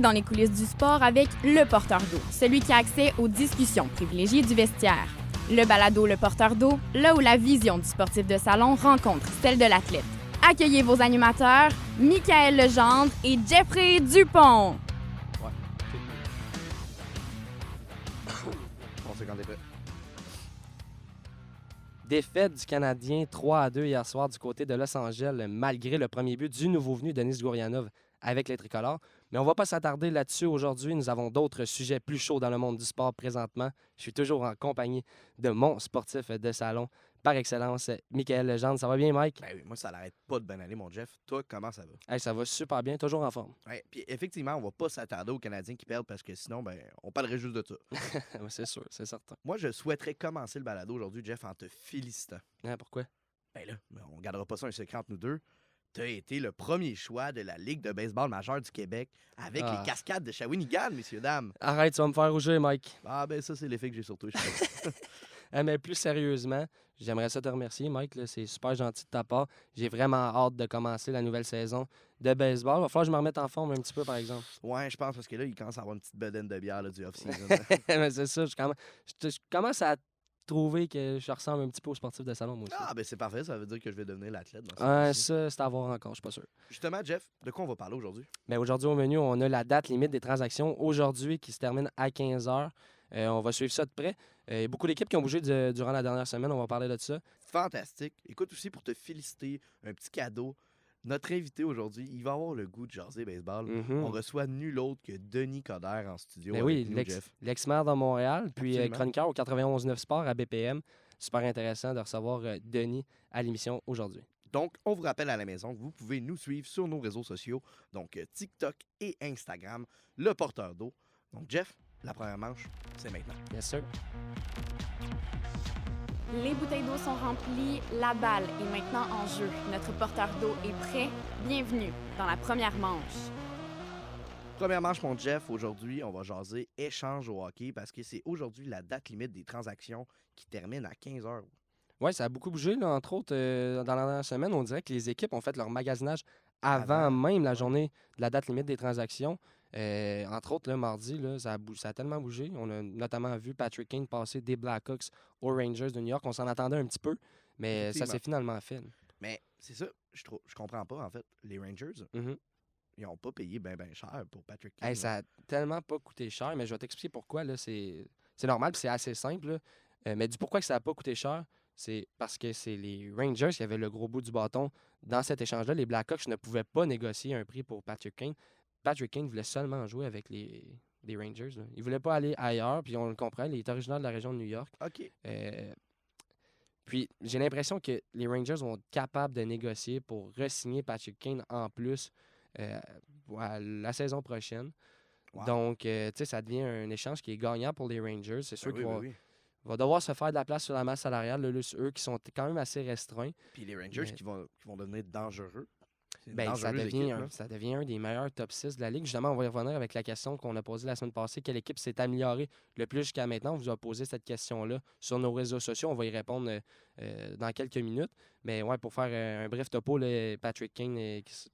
Entrez dans les coulisses du sport avec Le Porteur d'eau, celui qui a accès aux discussions privilégiées du vestiaire. Le balado Le Porteur d'eau, là où la vision du sportif de salon rencontre celle de l'athlète. Accueillez vos animateurs, Michael Legendre et Jeffrey Dupont. Ouais. On sait quand t'es prêt. Défaite du Canadien 3-2 hier soir du côté de Los Angeles, malgré le premier but du nouveau venu Denis Gourianov avec les Tricolores. Mais on ne va pas s'attarder là-dessus aujourd'hui. Nous avons d'autres sujets plus chauds dans le monde du sport présentement. Je suis toujours en compagnie de mon sportif de salon par excellence, Michael Legendre. Ça va bien, Mike? Ben oui, moi, ça l'arrête pas de bien aller, mon Jeff. Toi, comment ça va? Hey, ça va super bien, toujours en forme. Ouais, puis effectivement, on va pas s'attarder aux Canadiens qui perdent parce que sinon, ben, on parlerait juste de ça. C'est sûr, c'est certain. Moi, je souhaiterais commencer le balado aujourd'hui, Jeff, en te félicitant. Hein, pourquoi? Ben là, on gardera pas ça un secret entre nous deux. Tu as été le premier choix de la Ligue de baseball majeure du Québec avec les cascades de Shawinigan, messieurs, dames. Arrête, tu vas me faire rougir, Mike. Ah ben ça, c'est l'effet que j'ai sur toi, je pense. Mais plus sérieusement, j'aimerais ça te remercier, Mike. Là, c'est super gentil de ta part. J'ai vraiment hâte de commencer la nouvelle saison de baseball. Il va falloir que je me remette en forme un petit peu, par exemple. Ouais, je pense parce que là, il commence à avoir une petite bedaine de bière là, du off-season. Mais c'est ça, je commence à trouver que je ressemble un petit peu au sportif de salon, moi aussi. Ah ben c'est parfait, ça veut dire que je vais devenir l'athlète dans ce Ouais, cas-ci. ça, c'est à voir encore, je suis pas sûr. Justement, Jeff, de quoi on va parler aujourd'hui? Mais aujourd'hui, au menu, on a la date limite des transactions aujourd'hui qui se termine à 15 h. On va suivre ça de près. Il y a beaucoup d'équipes qui ont bougé durant la dernière semaine. On va parler de ça. Fantastique. Écoute aussi, pour te féliciter, un petit cadeau. Notre invité aujourd'hui, il va avoir le goût de jaser baseball. Mhm. On reçoit nul autre que Denis Coderre en studio. Ben avec oui, nous, Jeff. l'ex-maire de Montréal, puis Absolument. chroniqueur au 91.9 Sport à BPM. Super intéressant de recevoir Denis à l'émission aujourd'hui. Donc, on vous rappelle à la maison que vous pouvez nous suivre sur nos réseaux sociaux, donc TikTok et Instagram, le porteur d'eau. Donc, Jeff, la première manche, c'est maintenant. Bien sûr. Les bouteilles d'eau sont remplies, la balle est maintenant en jeu. Notre porteur d'eau est prêt. Bienvenue dans la première manche. Première manche, mon Jeff, aujourd'hui, on va jaser échange au hockey parce que c'est aujourd'hui la date limite des transactions qui termine à 15 h. Oui, ça a beaucoup bougé, là, entre autres. Dans la dernière semaine, on dirait que les équipes ont fait leur magasinage avant Avant, même la ouais. journée de la date limite des transactions. Entre autres, là, mardi, là, ça a tellement bougé. On a notamment vu Patrick Kane passer des Blackhawks aux Rangers de New York. On s'en attendait un petit peu, mais ça Effectivement. s'est finalement fait. Mais c'est ça, je comprends pas, en fait. Les Rangers, Mhm. ils n'ont pas payé bien cher pour Patrick Kane. Hey, ça a tellement pas coûté cher, mais je vais t'expliquer pourquoi. Là, c'est normal, puis c'est assez simple. Là. Mais du pourquoi que ça n'a pas coûté cher, c'est parce que c'est les Rangers qui avaient le gros bout du bâton dans cet échange-là. Les Blackhawks ne pouvaient pas négocier un prix pour Patrick Kane. Patrick Kane voulait seulement jouer avec les Rangers. Là. Il voulait pas aller ailleurs, puis on le comprend. Il est originaire de la région de New York. OK. Puis j'ai l'impression que les Rangers vont être capables de négocier pour re-signer Patrick Kane en plus à la saison prochaine. Wow. Donc, tu sais, ça devient un échange qui est gagnant pour les Rangers. C'est sûr Ben qu'il oui, va, ben oui. va devoir se faire de la place sur la masse salariale. Là, eux qui sont quand même assez restreints. Puis les Rangers Mais- qui vont devenir dangereux. C'est une Ben, ça dangereuse devient, équipe, là. ça devient un des meilleurs top 6 de la Ligue. Justement, on va y revenir avec la question qu'on a posée la semaine passée. Quelle équipe s'est améliorée le plus jusqu'à maintenant? On vous a posé cette question-là sur nos réseaux sociaux. On va y répondre dans quelques minutes. Mais ouais, pour faire un bref topo, là, Patrick Kane qui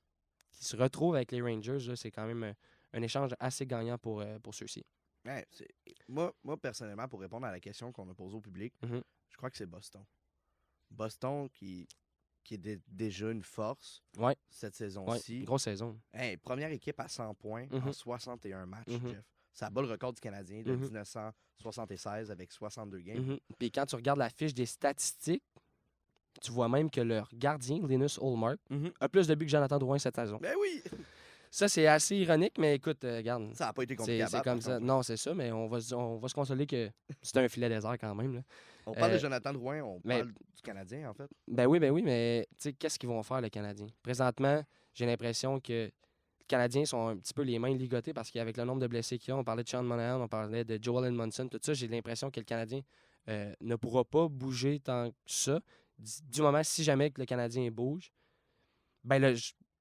se retrouve avec les Rangers, là, c'est quand même un échange assez gagnant pour ceux-ci. Ouais, moi, personnellement, pour répondre à la question qu'on a posée au public, Mhm. je crois que c'est Boston. Boston qui est déjà une force Ouais. cette Ouais, saison-ci. grosse saison. Hey, première équipe à 100 points en 61 matchs, Mhm. Jeff. Ça bat le record du Canadien de Mhm. 1976 avec 62 games. Mhm. Puis quand tu regardes la fiche des statistiques, tu vois même que leur gardien, Linus Ullmark, Mhm. a plus de buts que Jonathan Drouin cette saison. Ben oui! Ça, c'est assez ironique, mais écoute, regarde, Ça n'a pas été compliqué à c'est battre, comme par ça. contre. Non, c'est ça, mais on va se consoler que c'est un filet désert quand même. Là. On parle de Euh, Jonathan Drouin, on mais- parle du Canadien, en fait. Ben oui, mais tu sais, qu'est-ce qu'ils vont faire, les Canadiens? Présentement, j'ai l'impression que les Canadiens sont un petit peu les mains ligotées parce qu'avec le nombre de blessés qu'il y a, on parlait de Sean Monahan, on parlait de Joel Edmondson, tout ça, j'ai l'impression que le Canadien ne pourra pas bouger tant que ça. Du moment, si jamais que le Canadien bouge, ben là,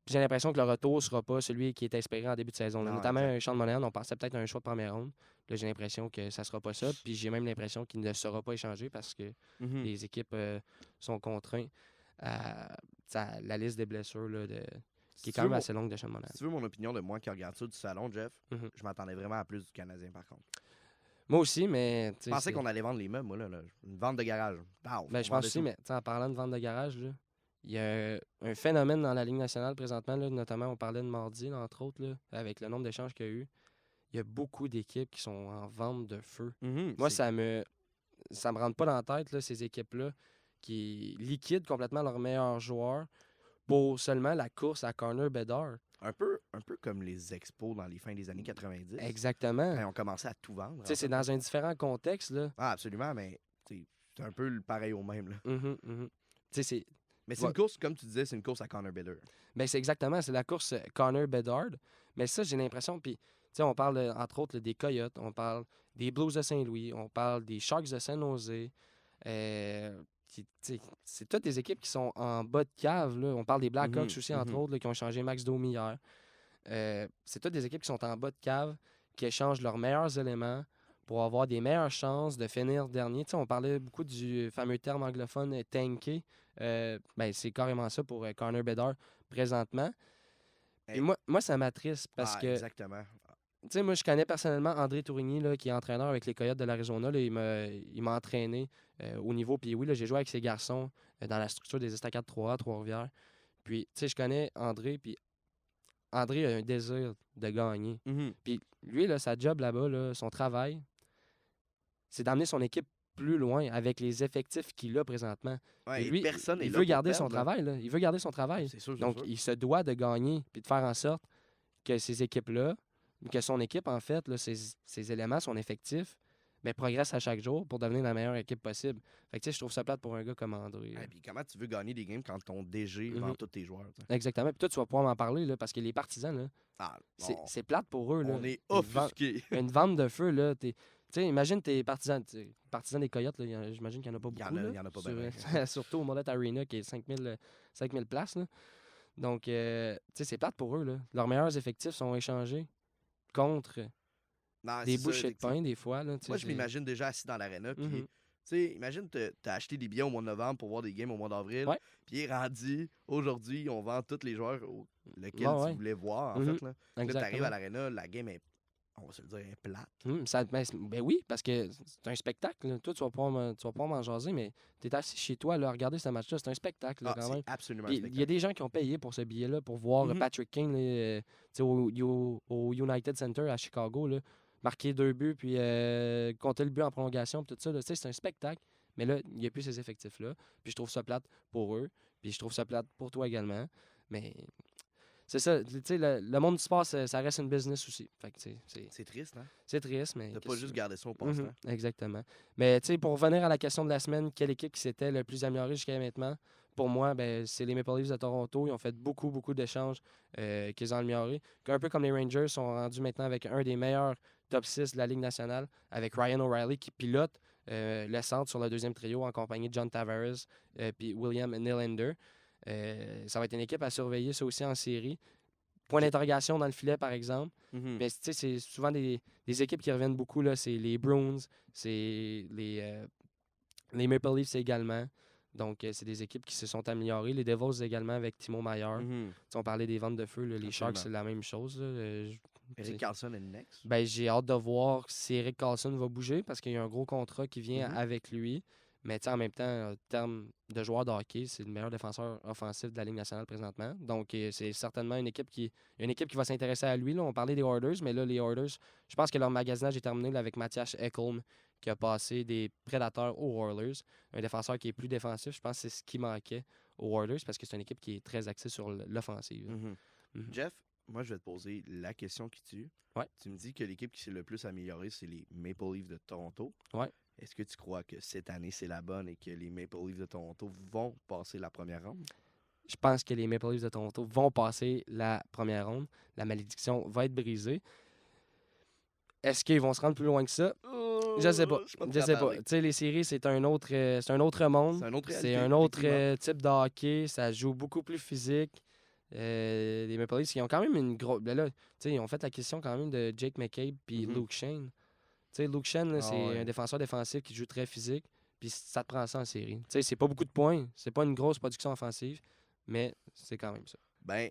j'ai l'impression que le retour ne sera pas celui qui est espéré en début de saison. Là. Non, Notamment exact. un Sean Monahan, on pensait peut-être à un choix de première ronde. Là, j'ai l'impression que ça ne sera pas ça. Puis j'ai même l'impression qu'il ne sera pas échangé parce que Mhm. les équipes sont contraintes à la liste des blessures là, qui est quand même assez longue de Sean Monahan. Si tu veux mon opinion de moi qui regarde ça du salon, Jeff, Mhm. je m'attendais vraiment à plus du Canadien, par contre. Moi aussi, mais... Je pensais qu'on allait vendre les meubles, moi, là. Une vente de garage. Paf, Ben, on je pense vendait aussi, tout. mais en parlant de vente de garage, là, il y a un phénomène dans la Ligue nationale présentement, là, notamment on parlait de mardi, là, entre autres, là, avec le nombre d'échanges qu'il y a eu. Il y a beaucoup d'équipes qui sont en vente de feu. Mhm, Moi, c'est- ça me rentre pas dans la tête, là, ces équipes-là, qui liquident complètement leurs meilleurs joueurs pour seulement la course à Connor Bedard. un peu comme les expos dans les fins des années 90. Exactement. Quand ils ont commencé à tout vendre. Tu sais, c'est dans un différent contexte, là. Ah, absolument, mais c'est un peu le pareil au même. Là. Mhm, mhm. Tu sais, c'est... Mais c'est Ouais. une course, comme tu disais, c'est une course à Connor Bedard. Ben, c'est exactement, c'est la course Connor Bedard. Mais ça, j'ai l'impression, puis, tu sais, on parle, entre autres, là, des Coyotes, on parle des Blues de Saint-Louis, on parle des Sharks de San-Jose. Tu sais, c'est toutes des équipes qui sont en bas de cave, là. On parle des Blackhawks Mhm, aussi, entre mhm. autres, là, qui ont changé Max Domi hier. C'est toutes des équipes qui sont en bas de cave, qui échangent leurs meilleurs éléments pour avoir des meilleures chances de finir dernier. Tu sais, on parlait beaucoup du fameux terme anglophone tanker. Ben, c'est carrément ça pour Connor Bedard présentement. Hey. Puis moi, ça m'attriste parce que, tu Exactement. sais, moi, je connais personnellement André Tourigny, là, qui est entraîneur avec les Coyotes de l'Arizona. Là, il m'a entraîné au niveau. Puis oui, là, j'ai joué avec ces garçons dans la structure des Estacades 3A, Trois-Rivières. Puis, tu sais, je connais André, puis André a un désir de gagner. Mhm. Puis lui, là, sa job là-bas, là, son travail, c'est d'amener son équipe plus loin avec les effectifs qu'il a présentement. Ouais, Et et lui, personne n'est il là veut pour garder perdre, son là. travail. Là. Il veut garder son travail. C'est sûr, c'est Donc, sûr. il se doit de gagner puis de faire en sorte que ces équipes-là, que son équipe, en fait, là, ses éléments, son effectif, ben, progresse à chaque jour pour devenir la meilleure équipe possible. Fait que, tu sais, je trouve ça plate pour un gars comme André. Et puis comment tu veux gagner des games quand ton DG vend Mhm. tous tes joueurs? T'sais? Exactement. Puis toi, tu vas pouvoir m'en parler, là, parce que les partisans, là, Ah, c'est plate pour eux. Là. on est Une vente- offusqués. Une vente de feu, là, tu sais, imagine tes partisans, partisans des Coyotes, là, j'imagine qu'il n'y en a pas Il y beaucoup. en a- là, il y en a pas sur, ben, surtout au Molet Arena, qui est 5000 places. Là. Donc, tu sais, c'est plate pour eux. Là. Leurs meilleurs effectifs sont échangés contre Non, des c'est ça, bouchées de pain, des fois. Là, tu sais, Moi, je c'est- m'imagine déjà assis dans l'aréna. Puis, Mhm. tu sais, imagine, t'as acheté des billets au mois de novembre pour voir des games au mois d'avril. Ouais. Puis, il est rendu, aujourd'hui, on vend tous les joueurs lesquels Ouais, ouais. tu voulais voir, en Mhm. fait. Là, Puis là Exactement. t'arrives à l'aréna, la game est, on va se le dire, est plate. Ben oui, parce que c'est un spectacle. Là. Toi, tu vas pouvoir m'en jaser, mais tu es assis chez toi là, à regarder ce match-là. C'est un spectacle, là, Ah, quand même. c'est absolument Puis, un il y a spectacle. des gens qui ont payé pour ce billet-là pour voir Mhm. Patrick King là, tu sais, au United Center à Chicago, là, marquer 2 buts, puis compter le but en prolongation, puis tout ça. Là. Tu sais, c'est un spectacle. Mais là, il n'y a plus ces effectifs-là. Puis je trouve ça plate pour eux. Puis je trouve ça plate pour toi également. Mais c'est ça. Tu sais, le monde du sport, ça reste une business aussi. Fait que, tu sais, C'est triste, hein? c'est triste, mais... T'as qu'est-ce pas que juste tu gardé ça au veux? passe-temps. Exactement. Mais tu sais, pour revenir à la question de la semaine, quelle équipe qui s'était le plus améliorée jusqu'à maintenant? Pour moi, ben, c'est les Maple Leafs de Toronto. Ils ont fait beaucoup, beaucoup d'échanges qu'ils ont améliorés. Un peu comme les Rangers sont rendus maintenant avec un des meilleurs top 6 de la Ligue nationale, avec Ryan O'Reilly qui pilote le centre sur le deuxième trio en compagnie de John Tavares puis William Nylander. Ça va être une équipe à surveiller, ça aussi en série. Point d'interrogation dans le filet, par exemple. Mhm. Mais tu sais, c'est souvent des équipes qui reviennent beaucoup. Là. C'est les Bruins, c'est les Maple Leafs également. Donc, c'est des équipes qui se sont améliorées. Les Devils également avec Timo Meier. Mhm. Tu sais, on parlait des ventes de feu. Là. Les Sharks, Absolument. c'est la même chose. Là. Eric Carlson est next. Ben, j'ai hâte de voir si Eric Carlson va bouger parce qu'il y a un gros contrat qui vient Mhm. avec lui. Mais tu sais, en même temps, en termes de joueur de hockey, c'est le meilleur défenseur offensif de la Ligue nationale présentement. Donc, c'est certainement une équipe qui va s'intéresser à lui. Là. On parlait des Oilers, mais là, les Oilers, je pense que leur magasinage est terminé là, avec Mathias Ekholm qui a passé des Prédateurs aux Oilers. Un défenseur qui est plus défensif. Je pense que c'est ce qui manquait aux Oilers parce que c'est une équipe qui est très axée sur l'offensive. Là. Mhm. Mhm. Jeff, moi, je vais te poser la question qui tue. Ouais. Tu me dis que l'équipe qui s'est le plus améliorée, c'est les Maple Leafs de Toronto. Ouais. Est-ce que tu crois que cette année, c'est la bonne et que les Maple Leafs de Toronto vont passer la première ronde? Je pense que les Maple Leafs de Toronto vont passer la première ronde. La malédiction va être brisée. Est-ce qu'ils vont se rendre plus loin que ça? Je sais pas. suis pas Je prêt à sais pas. parler. Tu sais, les séries, c'est un autre monde. C'est un autre C'est réalité, un autre effectivement. type de hockey. Ça joue beaucoup plus physique. Les Maple Leafs, ils ont quand même une grosse... Là, tu sais, ils ont fait la question quand même de Jake McCabe puis Mhm. Luke Shane. Tu sais, Luke Shane, là, Ah c'est ouais. un défenseur défensif qui joue très physique. Puis ça te prend ça en série. Tu sais, c'est pas beaucoup de points. C'est pas une grosse production offensive. Mais c'est quand même ça. Ben,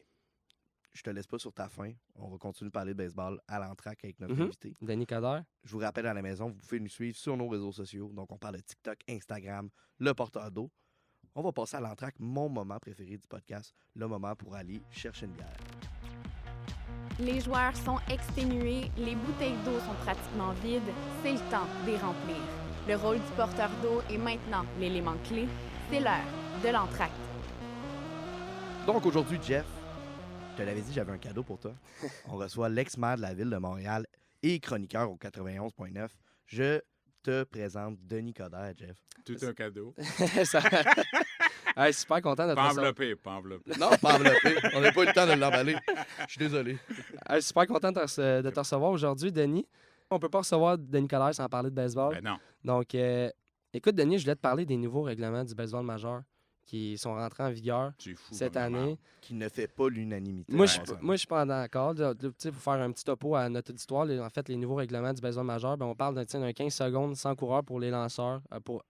je te laisse pas sur ta faim. On va continuer de parler de baseball à l'entraque avec notre Mhm. invité. Denis Coderre. Je vous rappelle à la maison, vous pouvez nous suivre sur nos réseaux sociaux. Donc, on parle de TikTok, Instagram, le porteur d'eau. On va passer à l'entraque, mon moment préféré du podcast, le moment pour aller chercher une bière. Les joueurs sont exténués, les bouteilles d'eau sont pratiquement vides, c'est le temps d'y remplir. Le rôle du porteur d'eau est maintenant l'élément clé, c'est l'heure de l'entracte. Donc, aujourd'hui, Jeff, je te l'avais dit, j'avais un cadeau pour toi. On reçoit l'ex-maire de la ville de Montréal et chroniqueur au 91.9. Je te présente Denis Coderre, Jeff. Tout un cadeau. Ça- Hey, super content de te Pas recevoir. enveloppé, pas enveloppé. Non, pas enveloppé. On n'a pas eu le temps de l'emballer. Je suis désolé. Hey, super content de te recevoir aujourd'hui, Denis. On peut pas recevoir Denis Coderre sans parler de baseball. Ben non. Donc, écoute, Denis, je voulais te parler des nouveaux règlements du baseball majeur qui sont rentrés en vigueur Tu es fou. cette comme année. Qui ne fait pas l'unanimité. Moi, par je exemple. moi, je suis pas d'accord. Pour faire un petit topo à notre auditoire, en fait, les nouveaux règlements du baseball majeur, ben, on parle d'un 15 secondes sans coureur pour les lanceurs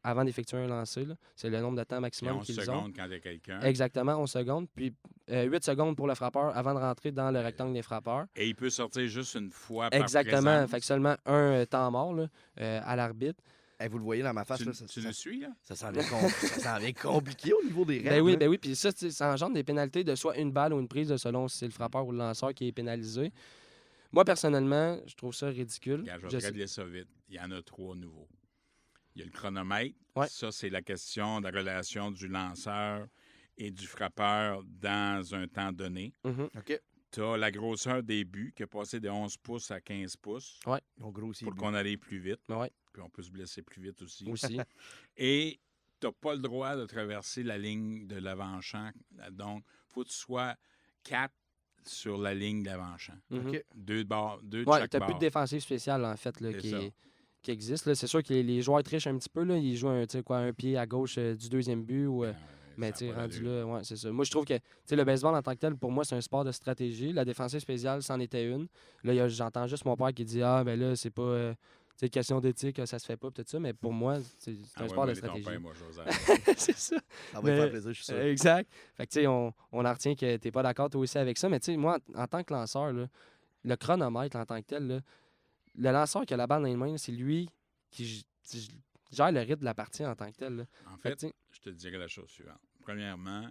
avant d'effectuer un lancer. Là. C'est le nombre de temps Puis maximum 11 qu'ils ont. secondes quand il y a quelqu'un. Exactement, 11 secondes. Puis 8 secondes pour le frappeur avant de rentrer dans le rectangle des frappeurs. Et il peut sortir juste une fois par Exactement. présence. Fait que seulement un temps mort là, à l'arbitre. Hey, vous le voyez dans ma face, Tu, là, tu nous suis, là? ça s'en vient, ça s'en vient compliqué au niveau des règles. Ben là. oui. Puis ça engendre des pénalités de soit une balle ou une prise, selon si c'est le frappeur ou le lanceur qui est pénalisé. Moi, personnellement, je trouve ça ridicule. Regarde, je Je vais sais- régler ça vite. Il y en a 3 nouveaux. Il y a le chronomètre. Ouais. Ça, c'est la question de la relation du lanceur et du frappeur dans un temps donné. Mhm. OK. Tu as la grosseur des buts qui est passée de 11 pouces à 15 pouces Ils ont grossi. pour qu'on aille plus vite. Ouais, Puis on peut se blesser plus vite aussi. aussi. Et tu n'as pas le droit de traverser la ligne de l'avant-champ. Donc, il faut que tu sois 4 sur la ligne d'avant-champ. Mhm. OK. 2 de Ouais, chaque t'as bord. plus de défensive spéciale, en fait, là, C'est qui, ça. qui existe. Là. C'est sûr que les joueurs trichent un petit peu. Là. Ils jouent un pied à gauche du deuxième but. Ou, mais tu sais, rendu là, ouais, c'est ça. Moi, je trouve que le baseball en tant que tel, pour moi, c'est un sport de stratégie. La défensive spéciale, c'en était une. Là, j'entends juste mon père qui dit ah, ben là, c'est pas. C'est question d'éthique, ça se fait pas, tout ça. Mais pour moi, c'est un sport de stratégie. Moi, Joseph. c'est ça. Ça va Mais- me faire plaisir, je suis sûr. Exact. Fait que, tu sais, on en retient que t'es pas d'accord toi aussi avec ça. Mais, tu sais, moi, en tant que lanceur, là, le chronomètre en tant que tel, là, le lanceur qui a la balle dans les mains, c'est lui qui gère le rythme de la partie en tant que tel. Là. En Fait que, fait, tu sais, je te dirais la chose suivante. Premièrement,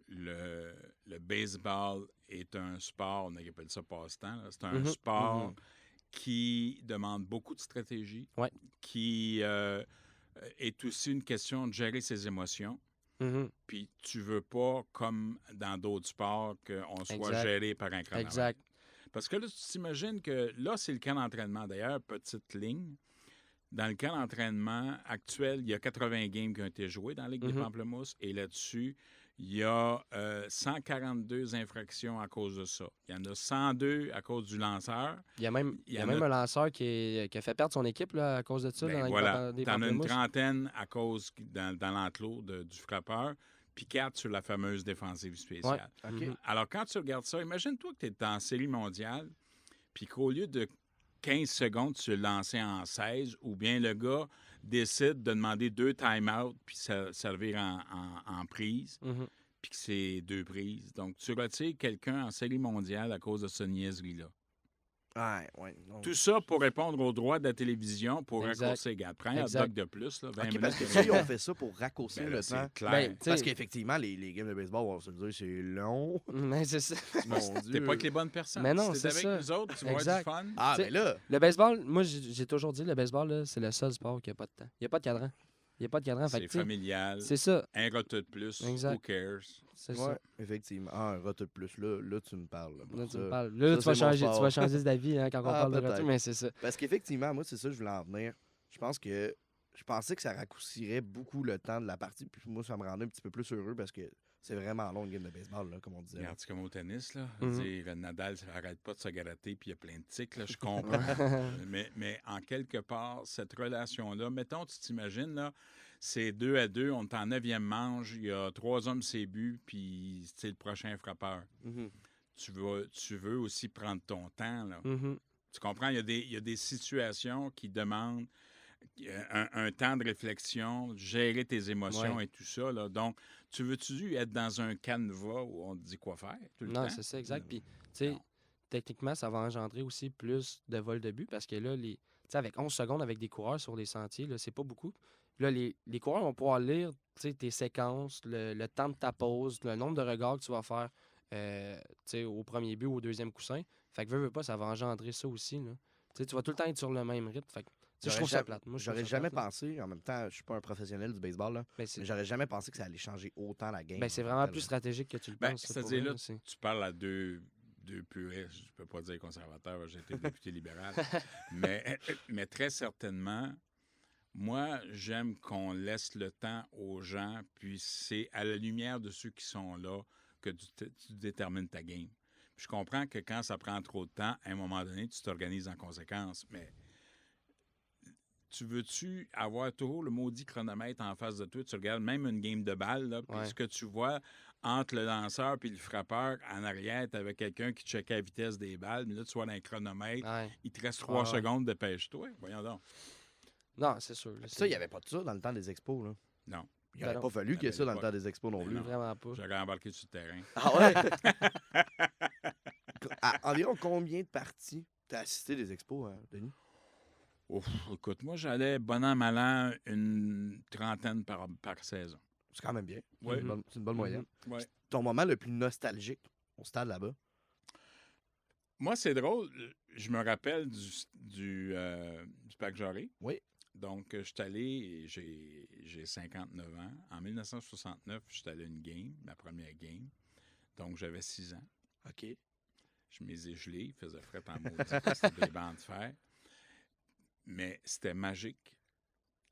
le baseball est un sport, on appelle ça passe-temps. là. C'est un Mhm, sport mhm. qui demande beaucoup de stratégie, Ouais. qui est aussi une question de gérer ses émotions. Mhm. Puis tu veux pas, comme dans d'autres sports, qu'on soit Exact. géré par un chronomètre. Exact. Parce que là, tu t'imagines que là, c'est le camp d'entraînement. D'ailleurs, petite ligne. Dans le camp d'entraînement actuel, il y a 80 games qui ont été joués dans la Ligue des Mhm. Pamplemousses. Et là-dessus, il y a 142 infractions à cause de ça. Il y en a 102 à cause du lanceur. Il y a même, Il y il y a en même a- un lanceur qui a fait perdre son équipe là, à cause de ça. Ben dans les voilà. des Tu en as une Pamplemousses. trentaine à cause dans l'enclos du frappeur, puis 4 sur la fameuse défensive spéciale. OK. Mhm. Alors, quand tu regardes ça, imagine-toi que tu es en série mondiale, puis qu'au lieu de 15 secondes, tu le lançais en 16, ou bien le gars décide de demander 2 time-out puis servir en prise, Mhm. puis que c'est 2 prises. Donc, tu retires quelqu'un en série mondiale à cause de ce niaiserie-là. Ouais. Non. Tout ça pour répondre aux droits de la télévision pour Exact. raccourcir. Regarde, prends un hot Exact. dog de plus, là, 20 OK, minutes. parce que de si on règlement. fait ça pour raccourcir Ben là, le c'est temps. clair. Ben, tu sais- Parce qu'effectivement, les games de baseball, on va se le dire, c'est long. Mais c'est ça. Mon T'es Dieu. pas avec les bonnes personnes. Mais non, Si c'est t'es avec ça. nous autres, tu vas Exact. avoir du fun. Ah, Tu sais, mais là, Le baseball, moi, j'ai toujours dit, le baseball, là, c'est le seul sport qui n'a pas de temps. Il n'y a pas de cadran. Il n'y a pas de cadran. Fait que, C'est tu sais, familial. c'est ça. Un roteux de plus. Exact. Who cares? C'est ouais, ça. effectivement. Ah, un roteux de plus. Là, tu me parles. là. Là, tu Ça- me parles. ça, Là, tu vas c'est mon sport. changer d'avis hein, quand on Ah, parle de peut-être. retour, mais c'est ça. Parce qu'effectivement, moi, c'est ça que je voulais en venir. Je pensais que ça raccourcirait beaucoup le temps de la partie. Puis moi, ça me rendait un petit peu plus heureux parce que c'est vraiment long, une game de baseball, là, comme on disait. Regarde, c'est comme au tennis, là. Mhm. Dire, Nadal n'arrête pas de se gratter, puis il y a plein de tics, là, je comprends. mais en quelque part, cette relation-là, mettons, tu t'imagines, là, c'est 2-2, on est en 9e manche, il y a 3 hommes, c'est but, puis c'est le prochain frappeur. Mhm. Tu veux aussi prendre ton temps, là. Mhm. Tu comprends? Il y a des situations qui demandent un temps de réflexion, gérer tes émotions Ouais. et tout ça. Là. Donc, tu veux-tu être dans un canevas où on te dit quoi faire tout le temps? Non, c'est ça, exact. Puis, tu sais, Non. techniquement, ça va engendrer aussi plus de vols de but parce que là, tu sais, avec 11 secondes avec des coureurs sur les sentiers, là, c'est pas beaucoup. Puis là, les coureurs vont pouvoir lire, tu sais, tes séquences, le temps de ta pause, le nombre de regards que tu vas faire, tu sais, au premier but ou au deuxième coussin. Fait que veux pas, ça va engendrer ça aussi, là. Tu sais, tu vas tout le temps être sur le même rythme. Fait que, tu sais, je trouve ça plate. Moi, je trouve J'aurais ça jamais plate, là. pensé, en même temps, je suis pas un professionnel du baseball, là, Ben, mais c'est j'aurais jamais pensé que ça allait changer autant la game. ben, c'est en tant vraiment que plus tel. stratégique que tu le Ben, penses. ça, pour c'est-à-dire, vrai, là, c'est- tu parles à deux puristes. Je peux pas dire conservateur, j'ai été député libéral. mais très certainement, moi, j'aime qu'on laisse le temps aux gens, puis c'est à la lumière de ceux qui sont là que tu détermines ta game. Puis je comprends que quand ça prend trop de temps, à un moment donné, tu t'organises en conséquence, mais tu veux-tu avoir toujours le maudit chronomètre en face de toi? Tu regardes même une game de balle, là, puis Ouais. ce que tu vois entre le lanceur et le frappeur, en arrière, tu avais quelqu'un qui checkait la vitesse des balles, mais là, tu vois dans le chronomètre, Ouais. il te reste 3 Ouais, ouais. secondes, dépêche-toi. Voyons donc. Non, c'est sûr. là, Ça, il n'y avait pas de ça dans le temps des expos. Là. Non, Il n'aurait Ben pas fallu qu'il y ait Ben, ça dans le pas. temps des expos non Ben plus. non. Vraiment pas. j'aurais embarqué sur le terrain. Ah ouais? À environ combien de parties t'as assisté des expos, Denis? Ouf, écoute, moi, j'allais bon an, mal an, une trentaine par saison. C'est quand même bien. Ouais. C'est une bonne moyenne. Ouais. Ton moment le plus nostalgique au stade là-bas? Moi, c'est drôle. Je me rappelle du Parc Jarry. Oui. Donc, je suis allé, et j'ai 59 ans. En 1969, je suis allé à une game, ma première game. Donc, j'avais 6 ans. OK. Je m'ai gelé, il faisait frais en maudit, c'était des bancs de fer. Mais c'était magique.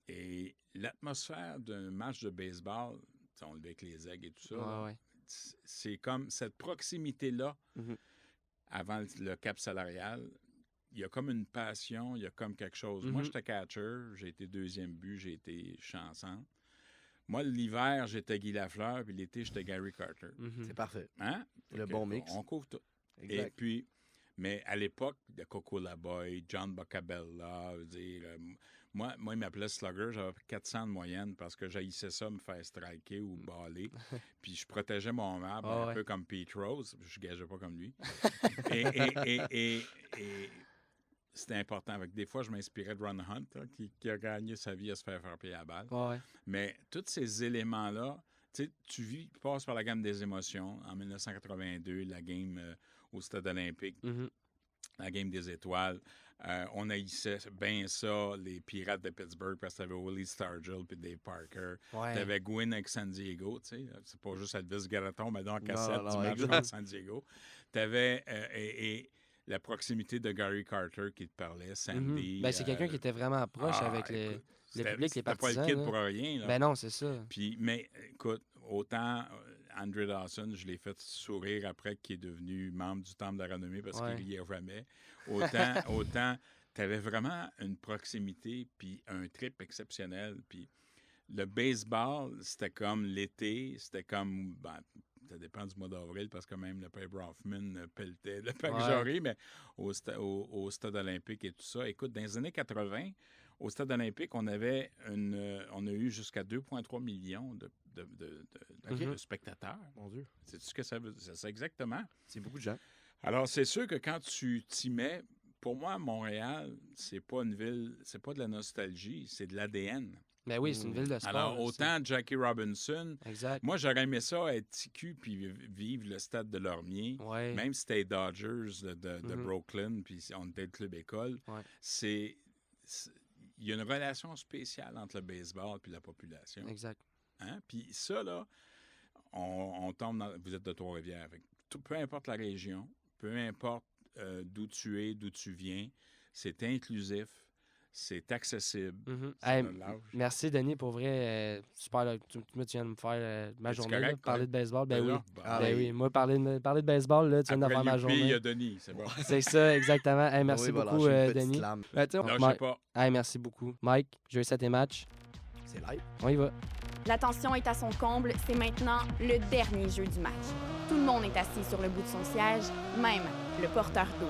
Et l'atmosphère d'un match de baseball, tu sais, on levait avec les aigles et tout ça, là, Ouais, ouais. c'est comme cette proximité-là, Mhm. avant le cap salarial, il y a comme une passion, il y a comme quelque chose. Moi, Mhm. j'étais catcher, j'ai été deuxième but, j'ai été chanceux. Moi, l'hiver, j'étais Guy Lafleur, puis l'été, j'étais Gary Carter. Mhm. C'est parfait. Hein? C'est le Fait bon que mix. On couvre tout. Et Exact. puis, mais à l'époque, il y a Coco Laboy, John Boccabella, je veux dire, moi, il m'appelait Slugger, j'avais 400 de moyenne parce que j'haïssais ça, me faire striker ou baller. Puis je protégeais mon marbre, Ah un ouais. peu comme Pete Rose, je ne gageais pas comme lui. et c'était important. Avec des fois, je m'inspirais de Ron Hunt, là, qui a gagné sa vie à se faire frapper à la balle. Ouais, ouais. Mais tous ces éléments-là, tu passes par la gamme des émotions. En 1982, la game au Stade olympique, Mhm. la game des étoiles. On haïssait bien ça, les Pirates de Pittsburgh, parce que t'avais Willie Stargell puis Dave Parker. Ouais. T'avais Gwynn avec San Diego, tu sais. C'est pas juste Elvis Garaton, mais dans la cassette non, du match exact. contre San Diego. T'avais et la proximité de Gary Carter qui te parlait, Sandy. Mhm. Ben, c'est quelqu'un qui était vraiment proche avec écoute, le c'était- public, les c'était pas partisans. le kid là. pour rien, là. Ben non, c'est ça. Puis, mais écoute, autant Andre Dawson, je l'ai fait sourire après qu'il est devenu membre du Temple de la Renommée parce Ouais. qu'il riait jamais. Autant tu avais vraiment une proximité puis un trip exceptionnel. Puis le baseball, c'était comme l'été, c'était comme... Ben, ça dépend du mois d'avril parce que même le Paper Hoffman pelletait le Parc Ouais. Jarry, mais au Stade olympique et tout ça. Écoute, dans les années 80, au Stade olympique, on a eu jusqu'à 2,3 millions de Mhm. spectateurs. Mon Dieu. Sais-tu ce que ça veut dire? C'est ça exactement. C'est beaucoup de gens. Alors, c'est sûr que quand tu t'y mets, pour moi, Montréal, c'est pas une ville, c'est pas de la nostalgie, c'est de l'ADN. Ben oui, c'est une ville de sport. Alors, là, autant Jackie Robinson, c'est- Exact. moi, j'aurais aimé ça être TQ puis vivre le stade de Lormier. Ouais. Même si c'était les Dodgers de Mhm. Brooklyn, puis on était le club école, Ouais. il y a une relation spéciale entre le baseball et la population. Exact. Hein? Puis ça, là, on tombe dans... Vous êtes de Trois-Rivières. Fait que peu importe la région, peu importe d'où tu es, d'où tu viens, c'est inclusif, c'est accessible. Mhm. Ça Hey, donne l'âge. merci, Denis, pour vrai. Super. Là, tu viens de me faire ma Es-tu journée. correct, Là, parler ouais? de baseball. Ben T'es oui. là? Bon. Ah Ben oui. oui. Moi, parler de baseball, là, tu viens de Après faire ma Youpi, il y journée. a Denis, c'est bon. C'est ça, exactement. Hey, merci Oui, voilà, beaucoup, lâcher une petite Denis. lame. Ben, tu sais, Là, je Mike- sais pas. Hey, merci beaucoup. Mike, je vais essayer tes matchs. C'est live. On y va. La tension est à son comble, c'est maintenant le dernier jeu du match. Tout le monde est assis sur le bout de son siège, même le porteur d'eau.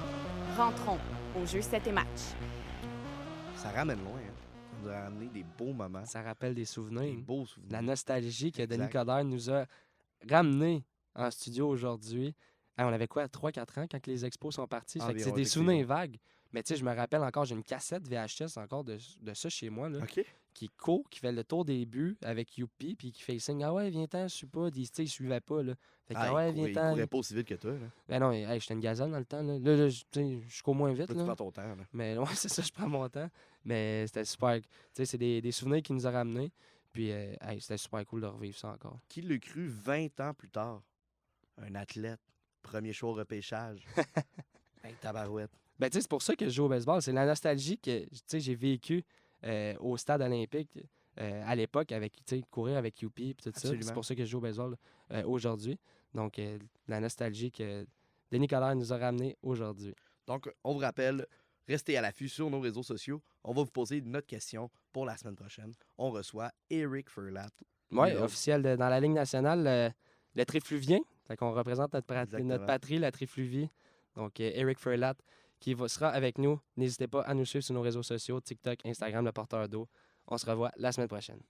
Rentrons au jeu 7 et match. Ça ramène loin. Hein. nous a ramené des beaux moments, Ça rappelle des des souvenirs. beaux souvenirs. La nostalgie que Denis Exact. Coderre nous a ramené en studio aujourd'hui. On avait quoi, 3-4 ans quand les expos sont partis? Fait que c'est Environ, des souvenirs vagues. Mais tu sais, je me rappelle encore, j'ai une cassette VHS encore de ça chez moi, là, OK. qui court, qui fait le tour des buts avec Youpi, puis qui fait signe, ah ouais, viens-t'en, je suis pas. Il suivait pas, là. Fait que, ah ouais, il viens-t'en. courait pas aussi vite que toi. Là. Ben non, hey, j'étais une gazelle dans le temps, là. Là, tu sais, je cours moins vite, Toi, tu là. prends ton temps. Là. Mais ouais, c'est ça, je prends mon temps. Mais c'était super. Tu sais, c'est des souvenirs qui nous ont ramenés. Puis, hey, c'était super cool de revivre ça encore. Qui l'a cru 20 ans plus tard? Un athlète, premier show au repêchage. Hey, tabarouette. Ben, tu sais, c'est pour ça que je joue au baseball. C'est la nostalgie que, tu sais, j'ai vécu au stade olympique à l'époque, avec, tu sais, courir avec Youpi et tout ça. Absolument. C'est pour ça que je joue au baseball aujourd'hui. Donc, la nostalgie que Denis Coderre nous a ramené aujourd'hui. Donc, on vous rappelle, restez à l'affût sur nos réseaux sociaux. On va vous poser notre question pour la semaine prochaine. On reçoit Eric Furlat. Oui, Nous officiel dans la Ligue nationale, le Trifluvien. Fait qu'on représente Exactement. notre patrie, la Trifluvie. Donc, Eric Furlat sera avec nous. N'hésitez pas à nous suivre sur nos réseaux sociaux, TikTok, Instagram, le porteur d'eau. On se revoit la semaine prochaine.